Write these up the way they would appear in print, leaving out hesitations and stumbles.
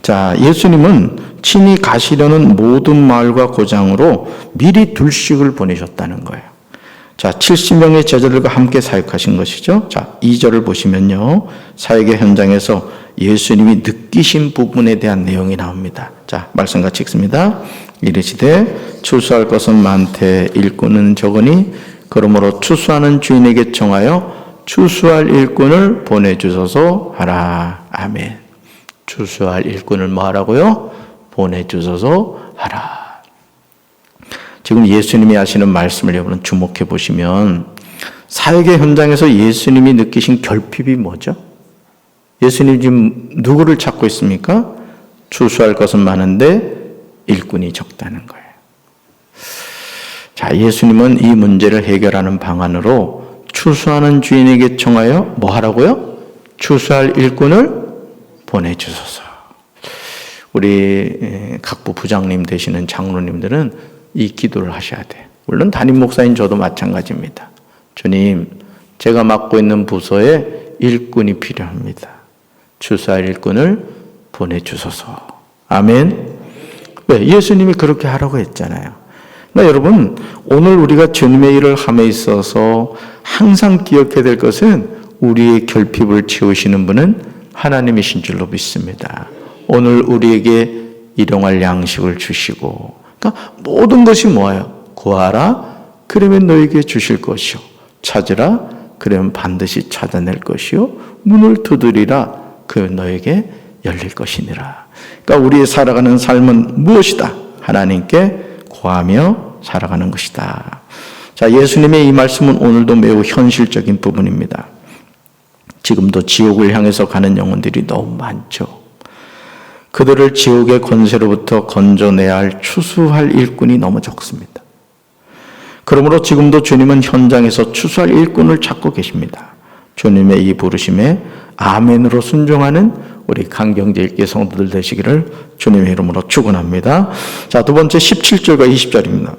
자, 예수님은 친히 가시려는 모든 마을과 고장으로 미리 둘씩을 보내셨다는 거예요. 자, 70명의 제자들과 함께 사역하신 것이죠. 자, 2절을 보시면요. 사역의 현장에서 예수님이 느끼신 부분에 대한 내용이 나옵니다. 자, 말씀 같이 읽습니다. 이르시되 추수할 것은 많되 일꾼은 적으니 그러므로 추수하는 주인에게 청하여 추수할 일꾼을 보내주소서 하라. 아멘. 추수할 일꾼을 뭐 하라고요? 보내주소서 하라. 지금 예수님이 하시는 말씀을 여러분 주목해 보시면 사역의 현장에서 예수님이 느끼신 결핍이 뭐죠? 예수님 지금 누구를 찾고 있습니까? 추수할 것은 많은데 일꾼이 적다는 거예요. 자, 예수님은 이 문제를 해결하는 방안으로 추수하는 주인에게 청하여 뭐 하라고요? 추수할 일꾼을 보내주소서. 우리 각부 부장님 되시는 장로님들은 이 기도를 하셔야 돼요. 물론 담임 목사인 저도 마찬가지입니다. 주님, 제가 맡고 있는 부서에 일꾼이 필요합니다. 추수할 일꾼을 보내주소서. 아멘. 왜? 예수님이 그렇게 하라고 했잖아요. 그러니까 여러분, 오늘 우리가 주님의 일을 함에 있어서 항상 기억해야 될 것은 우리의 결핍을 채우시는 분은 하나님이신 줄로 믿습니다. 오늘 우리에게 일용할 양식을 주시고, 그러니까 모든 것이 뭐예요? 구하라, 그러면 너에게 주실 것이요. 찾으라, 그러면 반드시 찾아낼 것이요. 문을 두드리라, 그러면 너에게 열릴 것이니라. 그러니까 우리의 살아가는 삶은 무엇이다? 하나님께 구하며 살아가는 것이다. 자, 예수님의 이 말씀은 오늘도 매우 현실적인 부분입니다. 지금도 지옥을 향해서 가는 영혼들이 너무 많죠. 그들을 지옥의 권세로부터 건져내야 할 추수할 일꾼이 너무 적습니다. 그러므로 지금도 주님은 현장에서 추수할 일꾼을 찾고 계십니다. 주님의 이 부르심에 아멘으로 순종하는 우리 강경제 일개 성도들 되시기를 주님의 이름으로 축원합니다. 자, 두 번째 17절과 20절입니다.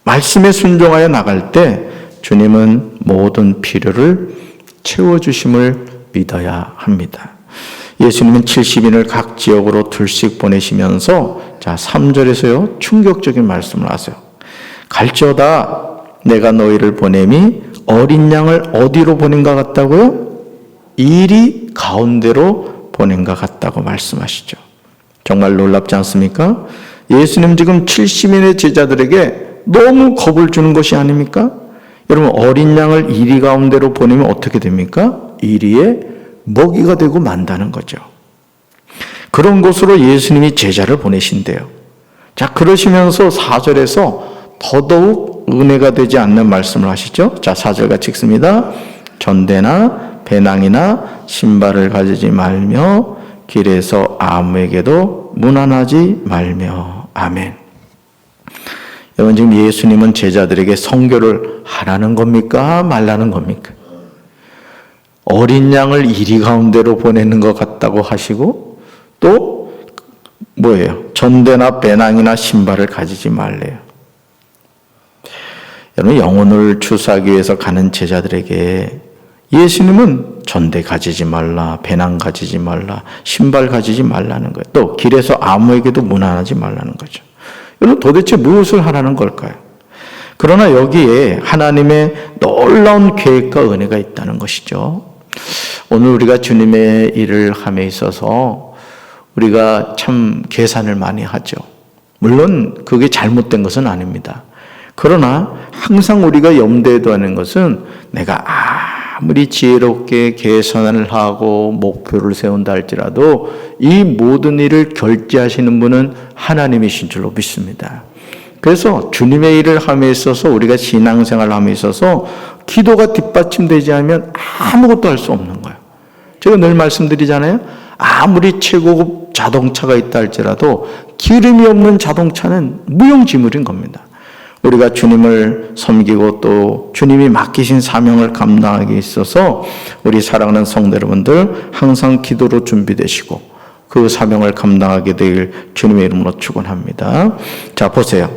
말씀에 순종하여 나갈 때 주님은 모든 필요를 채워주심을 믿어야 합니다. 예수님은 70인을 각 지역으로 둘씩 보내시면서 자, 3절에서요 충격적인 말씀을 하세요. 갈지어다 내가 너희를 보냄이 어린 양을 어디로 보낸 것 같다고요? 이리 가운데로 보낸 것 같다고 말씀하시죠. 정말 놀랍지 않습니까? 예수님 지금 70인의 제자들에게 너무 겁을 주는 것이 아닙니까? 여러분, 어린 양을 이리 가운데로 보내면 어떻게 됩니까? 이리에 먹이가 되고 만다는 거죠. 그런 곳으로 예수님이 제자를 보내신대요. 자, 그러시면서 4절에서 더더욱 은혜가 되지 않는 말씀을 하시죠. 자, 4절 같이 읽습니다. 전대나 배낭이나 신발을 가지지 말며 길에서 아무에게도 문안하지 말며. 아멘. 여러분, 지금 예수님은 제자들에게 선교를 하라는 겁니까? 말라는 겁니까? 어린 양을 이리 가운데로 보내는 것 같다고 하시고 또 뭐예요? 전대나 배낭이나 신발을 가지지 말래요. 여러분, 영혼을 추수하기 위해서 가는 제자들에게 예수님은 전대 가지지 말라, 배낭 가지지 말라, 신발 가지지 말라는 거예요. 또 길에서 아무에게도 문안하지 말라는 거죠. 여러분, 도대체 무엇을 하라는 걸까요? 그러나 여기에 하나님의 놀라운 계획과 은혜가 있다는 것이죠. 오늘 우리가 주님의 일을 함에 있어서 우리가 참 계산을 많이 하죠. 물론 그게 잘못된 것은 아닙니다. 그러나 항상 우리가 염두에 두는 것은 내가 아무리 지혜롭게 계산을 하고 목표를 세운다 할지라도 이 모든 일을 결제하시는 분은 하나님이신 줄로 믿습니다. 그래서 주님의 일을 함에 있어서 우리가 신앙생활을 함에 있어서 기도가 뒷받침되지 않으면 아무것도 할 수 없는 거예요. 제가 늘 말씀드리잖아요. 아무리 최고급 자동차가 있다 할지라도 기름이 없는 자동차는 무용지물인 겁니다. 우리가 주님을 섬기고 또 주님이 맡기신 사명을 감당하기 있어서 우리 사랑하는 성도 여러분들 항상 기도로 준비되시고 그 사명을 감당하게 될 주님의 이름으로 축원합니다. 자, 보세요.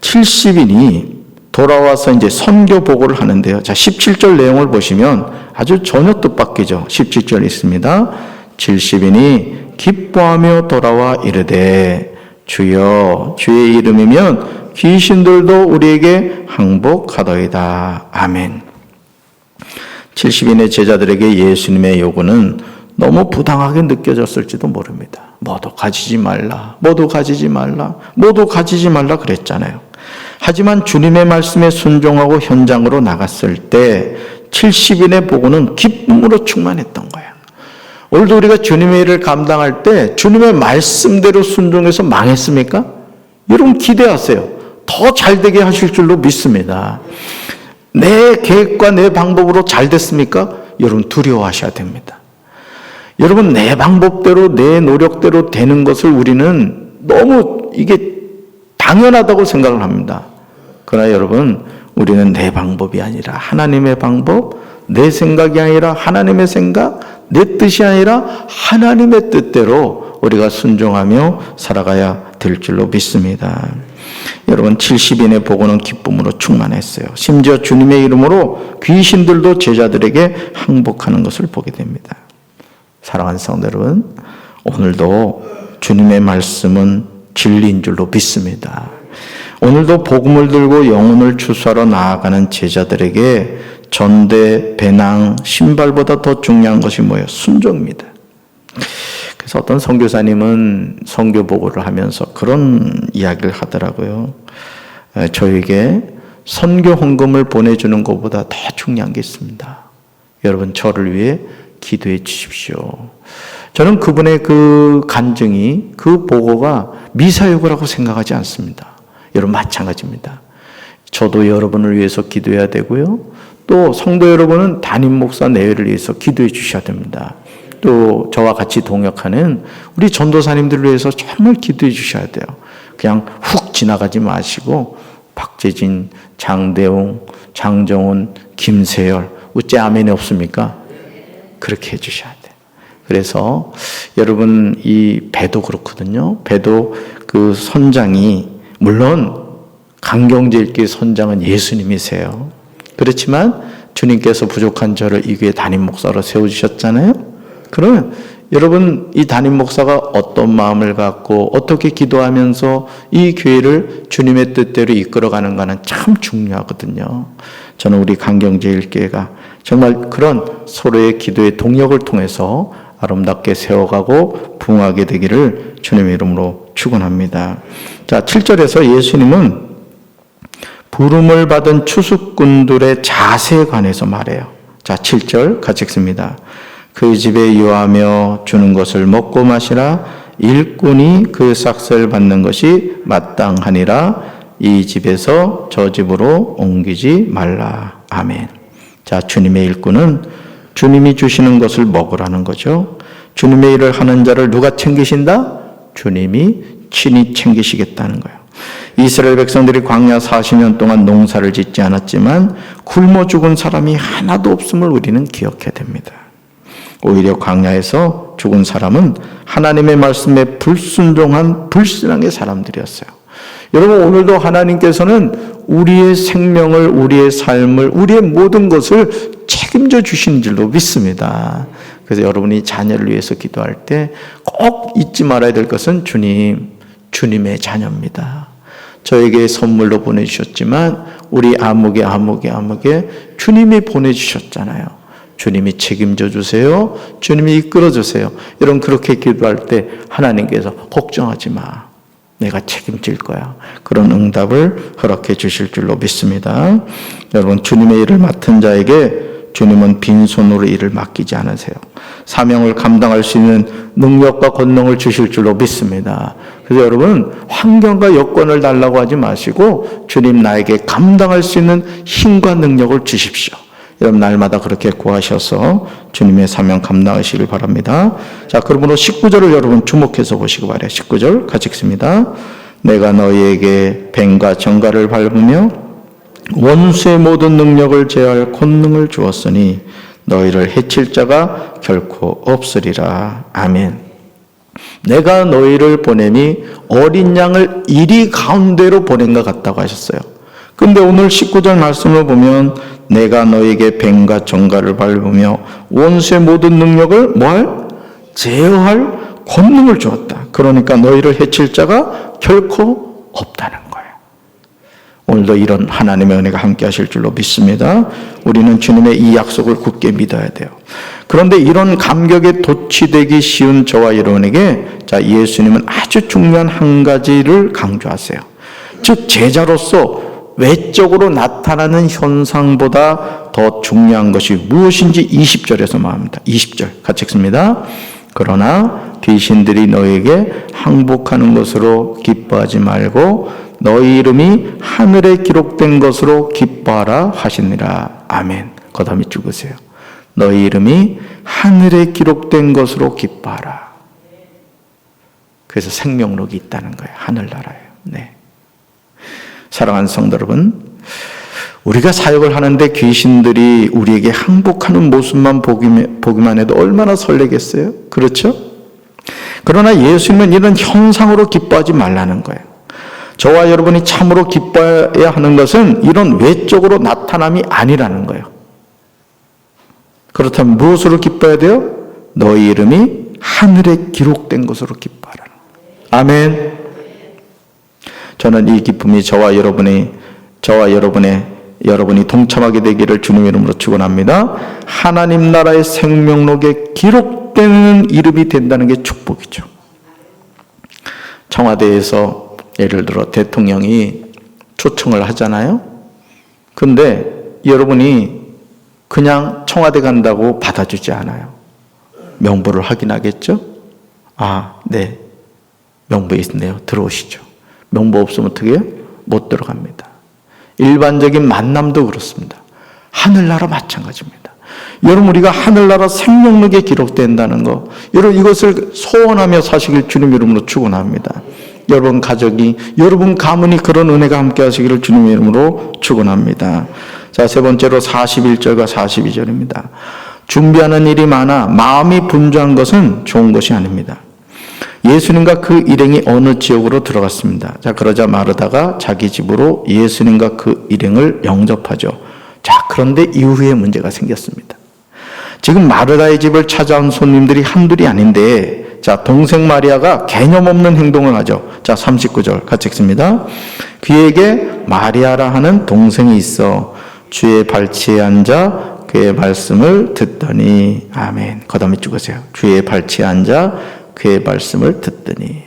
70인이 돌아와서 이제 선교 보고를 하는데요. 자, 17절 내용을 보시면 아주 전혀 뜻밖이죠. 17절 있습니다. 70인이 기뻐하며 돌아와 이르되 주여 주의 이름이면 귀신들도 우리에게 항복하더이다. 아멘. 70인의 제자들에게 예수님의 요구는 너무 부당하게 느껴졌을지도 모릅니다. 모두 가지지 말라, 모두 가지지 말라, 모두 가지지 말라 그랬잖아요. 하지만 주님의 말씀에 순종하고 현장으로 나갔을 때 70인의 보고는 기쁨으로 충만했던 거예요. 오늘도 우리가 주님의 일을 감당할 때 주님의 말씀대로 순종해서 망했습니까? 여러분 기대하세요. 더 잘되게 하실 줄로 믿습니다. 내 계획과 내 방법으로 잘 됐습니까? 여러분 두려워하셔야 됩니다. 여러분 내 방법대로 내 노력대로 되는 것을 우리는 너무 이게 당연하다고 생각을 합니다. 그러나 여러분 우리는 내 방법이 아니라 하나님의 방법, 내 생각이 아니라 하나님의 생각, 내 뜻이 아니라 하나님의 뜻대로 우리가 순종하며 살아가야 될 줄로 믿습니다. 여러분 70인의 보고는 기쁨으로 충만했어요. 심지어 주님의 이름으로 귀신들도 제자들에게 항복하는 것을 보게 됩니다. 사랑하는 성도 여러분, 오늘도 주님의 말씀은 진리인 줄로 믿습니다. 오늘도 복음을 들고 영혼을 추수하러 나아가는 제자들에게 전대, 배낭, 신발보다 더 중요한 것이 뭐예요? 순종입니다. 그래서 어떤 선교사님은 선교 보고를 하면서 그런 이야기를 하더라고요. 저에게 선교 헌금을 보내주는 것보다 더 중요한 게 있습니다. 여러분 저를 위해 기도해 주십시오. 저는 그분의 그 간증이, 그 보고가 미사여구라고 생각하지 않습니다. 여러분 마찬가지입니다. 저도 여러분을 위해서 기도해야 되고요. 또 성도 여러분은 담임 목사 내외를 위해서 기도해 주셔야 됩니다. 또 저와 같이 동역하는 우리 전도사님들을 위해서 정말 기도해 주셔야 돼요. 그냥 훅 지나가지 마시고 박재진, 장대웅, 장정훈, 김세열 어째 아멘이 없습니까? 그렇게 해주셔야 돼요. 그래서 여러분 이 배도 그렇거든요. 배도 그 선장이 물론 강경제일교회 선장은 예수님이세요. 그렇지만 주님께서 부족한 저를 이 교회 담임 목사로 세워주셨잖아요. 그러면 여러분 이 담임 목사가 어떤 마음을 갖고 어떻게 기도하면서 이 교회를 주님의 뜻대로 이끌어가는가는 참 중요하거든요. 저는 우리 강경제일교회가 정말 그런 서로의 기도의 동력을 통해서 아름답게 세워가고 부흥하게 되기를 주님의 이름으로 축원합니다. 자, 7절에서 예수님은 부름을 받은 추수꾼들의 자세에 관해서 말해요. 자, 7절 같이 읽습니다. 그 집에 유하며 주는 것을 먹고 마시라. 일꾼이 그 삭슬 받는 것이 마땅하니라. 이 집에서 저 집으로 옮기지 말라. 아멘. 자, 주님의 일꾼은 주님이 주시는 것을 먹으라는 거죠. 주님의 일을 하는 자를 누가 챙기신다? 주님이 친히 챙기시겠다는 거예요. 이스라엘 백성들이 광야 40년 동안 농사를 짓지 않았지만 굶어 죽은 사람이 하나도 없음을 우리는 기억해야 됩니다. 오히려 광야에서 죽은 사람은 하나님의 말씀에 불순종한 불신앙의 사람들이었어요. 여러분 오늘도 하나님께서는 우리의 생명을, 우리의 삶을, 우리의 모든 것을 책임져 주시는 줄로 믿습니다. 그래서 여러분이 자녀를 위해서 기도할 때 꼭 잊지 말아야 될 것은 주님의 자녀입니다. 저에게 선물로 보내주셨지만 우리 아무개 주님이 보내주셨잖아요. 주님이 책임져 주세요. 주님이 이끌어 주세요. 여러분 그렇게 기도할 때 하나님께서 걱정하지 마. 내가 책임질 거야. 그런 응답을 허락해 주실 줄로 믿습니다. 여러분 주님의 일을 맡은 자에게 주님은 빈손으로 일을 맡기지 않으세요. 사명을 감당할 수 있는 능력과 권능을 주실 줄로 믿습니다. 그래서 여러분 환경과 여건을 달라고 하지 마시고 주님 나에게 감당할 수 있는 힘과 능력을 주십시오. 여러분 날마다 그렇게 구하셔서 주님의 사명 감당하시길 바랍니다. 자, 그러므로 19절을 여러분 주목해서 보시기 바라요. 19절 같이 읽습니다. 내가 너희에게 뱀과 정갈을 밟으며 원수의 모든 능력을 제어할 권능을 주었으니 너희를 해칠 자가 결코 없으리라. 아멘. 내가 너희를 보내니 어린 양을 이리 가운데로 보낸 것 같다고 하셨어요. 근데 오늘 19절 말씀을 보면 내가 너에게 뱀과 정갈을 밟으며 원수의 모든 능력을 제어할 권능을 주었다. 그러니까 너희를 해칠 자가 결코 없다는 거예요. 오늘도 이런 하나님의 은혜가 함께 하실 줄로 믿습니다. 우리는 주님의 이 약속을 굳게 믿어야 돼요. 그런데 이런 감격에 도취되기 쉬운 저와 여러분에게 예수님은 아주 중요한 한 가지를 강조하세요. 즉 제자로서 외적으로 나타나는 현상보다 더 중요한 것이 무엇인지 20절에서 말합니다. 20절 같이 읽습니다. 그러나 귀신들이 너에게 항복하는 것으로 기뻐하지 말고 너희 이름이 하늘에 기록된 것으로 기뻐하라 하시니라. 아멘. 거담이 죽으세요. 너희 이름이 하늘에 기록된 것으로 기뻐하라. 그래서 생명록이 있다는 거예요. 하늘나라예요. 네. 사랑하는 성도 여러분, 우리가 사역을 하는데 귀신들이 우리에게 항복하는 모습만 보기만 해도 얼마나 설레겠어요? 그렇죠? 그러나 예수님은 이런 현상으로 기뻐하지 말라는 거예요. 저와 여러분이 참으로 기뻐해야 하는 것은 이런 외적으로 나타남이 아니라는 거예요. 그렇다면 무엇으로 기뻐해야 돼요? 너희 이름이 하늘에 기록된 것으로 기뻐하라는 거예요. 아멘. 저는 이 기쁨이 저와 여러분이 동참하게 되기를 주님의 이름으로 축원합니다. 하나님 나라의 생명록에 기록되는 이름이 된다는 게 축복이죠. 청와대에서 예를 들어 대통령이 초청을 하잖아요. 근데 여러분이 그냥 청와대 간다고 받아주지 않아요. 명부를 확인하겠죠? 아, 네. 명부 있네요. 들어오시죠. 명부 없으면 어떻게 해요? 못 들어갑니다. 일반적인 만남도 그렇습니다. 하늘나라 마찬가지입니다. 여러분, 우리가 하늘나라 생명록에 기록된다는 거, 여러분 이것을 소원하며 사시길 주님 이름으로 축원합니다. 여러분 가족이, 여러분 가문이 그런 은혜가 함께 하시기를 주님의 이름으로 축원합니다. 자, 세 번째로 41절과 42절입니다. 준비하는 일이 많아 마음이 분주한 것은 좋은 것이 아닙니다. 예수님과 그 일행이 어느 지역으로 들어갔습니다. 자, 그러자 마르다가 자기 집으로 예수님과 그 일행을 영접하죠. 자, 그런데 이후에 문제가 생겼습니다. 지금 마르다의 집을 찾아온 손님들이 한둘이 아닌데, 자, 동생 마리아가 개념 없는 행동을 하죠. 자, 39절 같이 읽습니다. 그에게 마리아라 하는 동생이 있어 주의 발치에 앉아 그의 말씀을 듣더니. 아멘. 거담이 죽으세요. 주의 발치에 앉아 그의 말씀을 듣더니.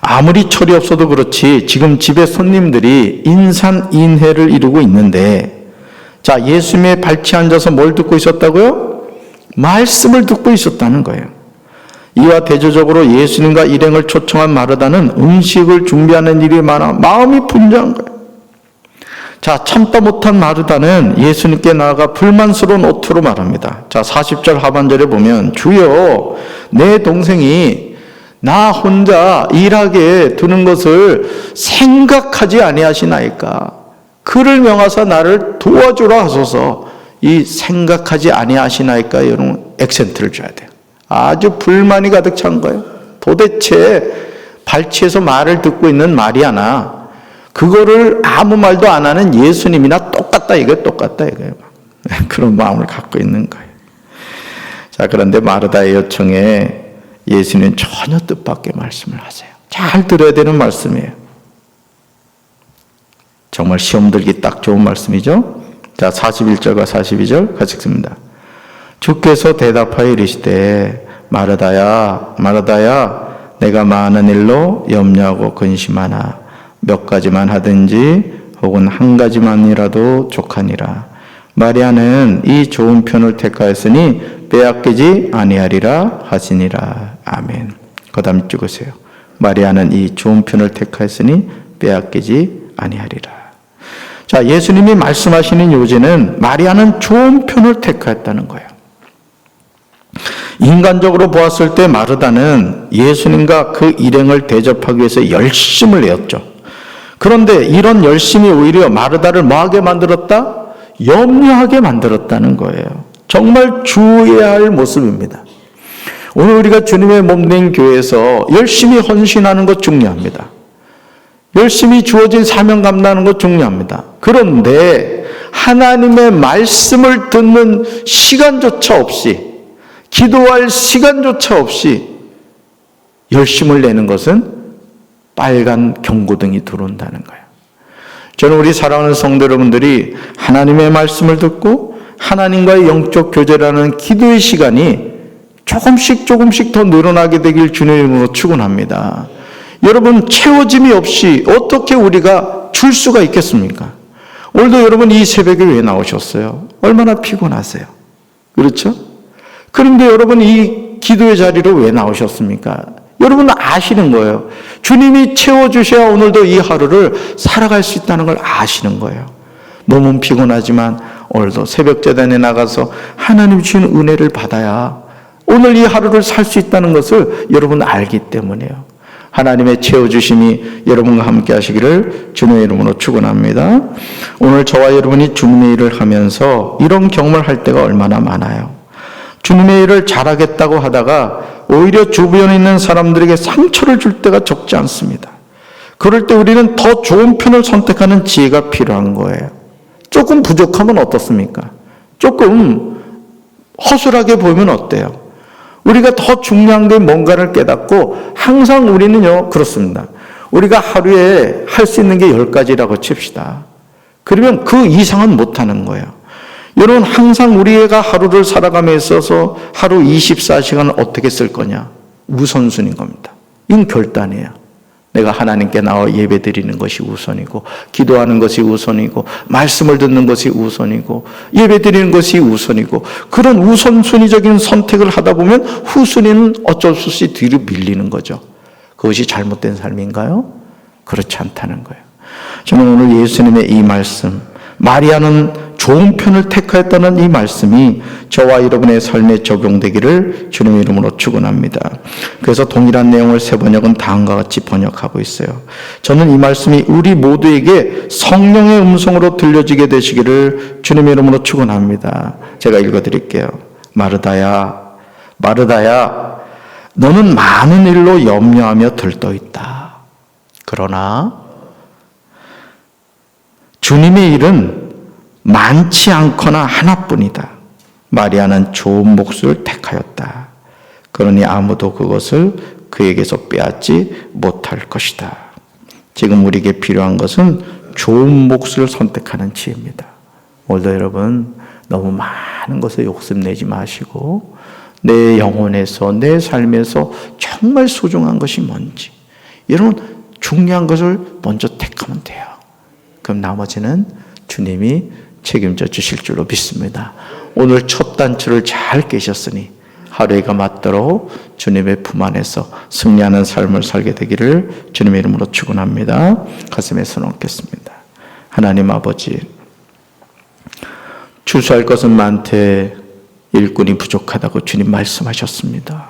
아무리 철이 없어도 그렇지 지금 집에 손님들이 인산인해를 이루고 있는데, 자, 예수님의 발치에 앉아서 뭘 듣고 있었다고요? 말씀을 듣고 있었다는 거예요. 이와 대조적으로 예수님과 일행을 초청한 마르다는 음식을 준비하는 일이 많아 마음이 분주한 거예요. 자, 참다 못한 마르다는 예수님께 나아가 불만스러운 어투로 말합니다. 자, 40절 하반절에 보면 주여, 내 동생이 나 혼자 일하게 두는 것을 생각하지 아니하시나이까. 그를 명하사 나를 도와주라 하소서. 이 생각하지 아니하시나이까, 여러분 액센트를 줘야 돼요. 아주 불만이 가득 찬 거예요. 도대체 발치에서 말을 듣고 있는 마리아나 그거를 아무 말도 안 하는 예수님이나 똑같다 이거예요. 그런 마음을 갖고 있는 거예요. 자, 그런데 마르다의 요청에 예수님은 전혀 뜻밖의 말씀을 하세요. 잘 들어야 되는 말씀이에요. 정말 시험 들기 딱 좋은 말씀이죠. 자, 41절과 42절 같이 읽습니다. 주께서 대답하여 이르시되 마르다야, 마르다야, 내가 많은 일로 염려하고 근심하나 몇 가지만 하든지 혹은 한 가지만이라도 족하니라. 마리아는 이 좋은 편을 택하였으니 빼앗기지 아니하리라 하시니라. 아멘. 거담 찍으세요. 마리아는 이 좋은 편을 택하였으니 빼앗기지 아니하리라. 자, 예수님이 말씀하시는 요지는 마리아는 좋은 편을 택하였다는 거예요. 인간적으로 보았을 때 마르다는 예수님과 그 일행을 대접하기 위해서 열심을 내었죠. 그런데 이런 열심이 오히려 마르다를 뭐하게 만들었다? 염려하게 만들었다는 거예요. 정말 주의해야 할 모습입니다. 오늘 우리가 주님의 몸된 교회에서 열심히 헌신하는 것 중요합니다. 열심히 주어진 사명 감당하는 것 중요합니다. 그런데 하나님의 말씀을 듣는 시간조차 없이 기도할 시간조차 없이 열심을 내는 것은 빨간 경고등이 들어온다는 거예요. 저는 우리 사랑하는 성도 여러분들이 하나님의 말씀을 듣고 하나님과의 영적 교제라는 기도의 시간이 조금씩 더 늘어나게 되길 주님의 이름으로 축원합니다. 여러분, 채워짐이 없이 어떻게 우리가 줄 수가 있겠습니까? 오늘도 여러분 이 새벽에 왜 나오셨어요? 얼마나 피곤하세요? 그렇죠? 그런데 여러분 이 기도의 자리로 왜 나오셨습니까? 여러분은 아시는 거예요. 주님이 채워주셔야 오늘도 이 하루를 살아갈 수 있다는 걸 아시는 거예요. 몸은 피곤하지만 오늘도 새벽 제단에 나가서 하나님 주신 은혜를 받아야 오늘 이 하루를 살 수 있다는 것을 여러분 알기 때문에요. 하나님의 채워주심이 여러분과 함께 하시기를 주님의 이름으로 축원합니다. 오늘 저와 여러분이 주님의 일을 하면서 이런 경험을 할 때가 얼마나 많아요. 주님의 일을 잘하겠다고 하다가 오히려 주변에 있는 사람들에게 상처를 줄 때가 적지 않습니다. 그럴 때 우리는 더 좋은 편을 선택하는 지혜가 필요한 거예요. 조금 부족하면 어떻습니까? 조금 허술하게 보이면 어때요? 우리가 더 중요한 게 뭔가를 깨닫고 항상 우리는요, 그렇습니다. 우리가 하루에 할 수 있는 게 10가지라고 칩시다. 그러면 그 이상은 못하는 거예요. 여러분, 항상 우리가 하루를 살아감에 있어서 하루 24시간을 어떻게 쓸 거냐? 우선순위인 겁니다. 이건 결단이에요. 내가 하나님께 나와 예배 드리는 것이 우선이고, 기도하는 것이 우선이고, 말씀을 듣는 것이 우선이고, 예배 드리는 것이 우선이고, 그런 우선순위적인 선택을 하다 보면 후순위는 어쩔 수 없이 뒤로 밀리는 거죠. 그것이 잘못된 삶인가요? 그렇지 않다는 거예요. 저는 오늘 예수님의 이 말씀, 마리아는 좋은 편을 택하였다는 이 말씀이 저와 여러분의 삶에 적용되기를 주님의 이름으로 축원합니다. 그래서 동일한 내용을 세 번역은 다음과 같이 번역하고 있어요. 저는 이 말씀이 우리 모두에게 성령의 음성으로 들려지게 되시기를 주님의 이름으로 축원합니다. 제가 읽어드릴게요. 마르다야, 마르다야, 너는 많은 일로 염려하며 들떠있다. 그러나 주님의 일은 많지 않거나 하나뿐이다. 마리아는 좋은 몫을 택하였다. 그러니 아무도 그것을 그에게서 빼앗지 못할 것이다. 지금 우리에게 필요한 것은 좋은 몫을 선택하는 지혜입니다. 오늘도 여러분 너무 많은 것에 욕심내지 마시고 내 영혼에서 내 삶에서 정말 소중한 것이 뭔지 여러분 중요한 것을 먼저 택하면 돼요. 그럼 나머지는 주님이 책임져 주실 줄로 믿습니다. 오늘 첫 단추를 잘 깨셨으니 하루가 맞도록 주님의 품 안에서 승리하는 삶을 살게 되기를 주님의 이름으로 축원합니다. 가슴에 손 얹겠습니다. 하나님 아버지, 추수할 것은 많되 일꾼이 부족하다고 주님 말씀하셨습니다.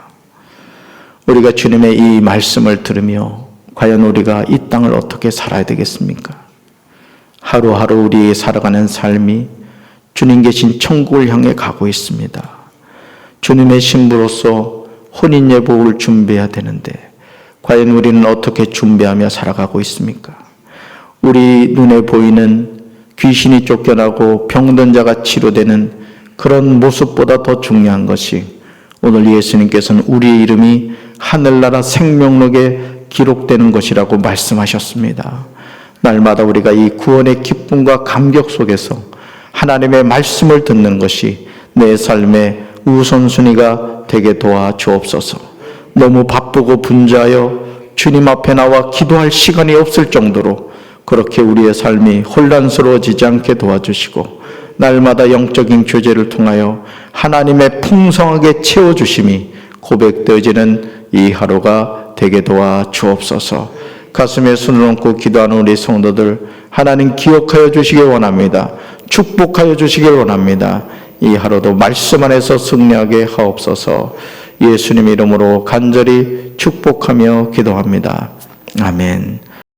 우리가 주님의 이 말씀을 들으며 과연 우리가 이 땅을 어떻게 살아야 되겠습니까? 하루하루 우리 살아가는 삶이 주님 계신 천국을 향해 가고 있습니다. 주님의 신부로서 혼인 예복을 준비해야 되는데 과연 우리는 어떻게 준비하며 살아가고 있습니까? 우리 눈에 보이는 귀신이 쫓겨나고 병든 자가 치료되는 그런 모습보다 더 중요한 것이 오늘 예수님께서는 우리의 이름이 하늘나라 생명록에 기록되는 것이라고 말씀하셨습니다. 날마다 우리가 이 구원의 기쁨과 감격 속에서 하나님의 말씀을 듣는 것이 내 삶의 우선순위가 되게 도와 주옵소서. 너무 바쁘고 분주하여 주님 앞에 나와 기도할 시간이 없을 정도로 그렇게 우리의 삶이 혼란스러워지지 않게 도와주시고 날마다 영적인 교제를 통하여 하나님의 풍성하게 채워주심이 고백되어지는 이 하루가 되게 도와 주옵소서. 가슴에 손을 얹고 기도하는 우리 성도들 하나님 기억하여 주시길 원합니다. 축복하여 주시길 원합니다. 이 하루도 말씀 안에서 승리하게 하옵소서. 예수님 이름으로 간절히 축복하며 기도합니다. 아멘.